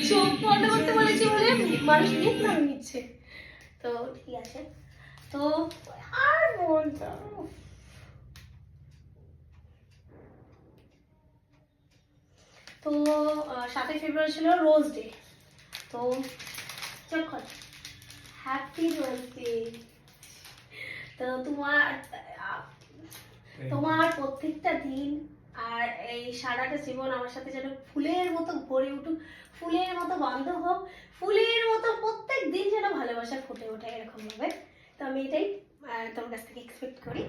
চোখ বন্ধ করতে বলেছি বলে মানুষ মুখ নামিয়ে নিচ্ছে। তো ঠিক আছে, তো আর বলতো তো 7ই ফেব্রুয়ারি ছিল রোজ ডে। তো যখন হ্যাপি রোজ ডে, তো তোমার প্রত্যেকটা দিন আর এই সারাটা জীবন আমার সাথে যেন ফুলের মতো ভরে উঠুক, ফুলের মতো বান্ধব হোক, ফুলের মতো প্রত্যেক দিন যেন ভালোবাসা ফুটে ওঠে এরকম ভাবে। তো আমি এটাই তোমার কাছ থেকে এক্সপেক্ট করি।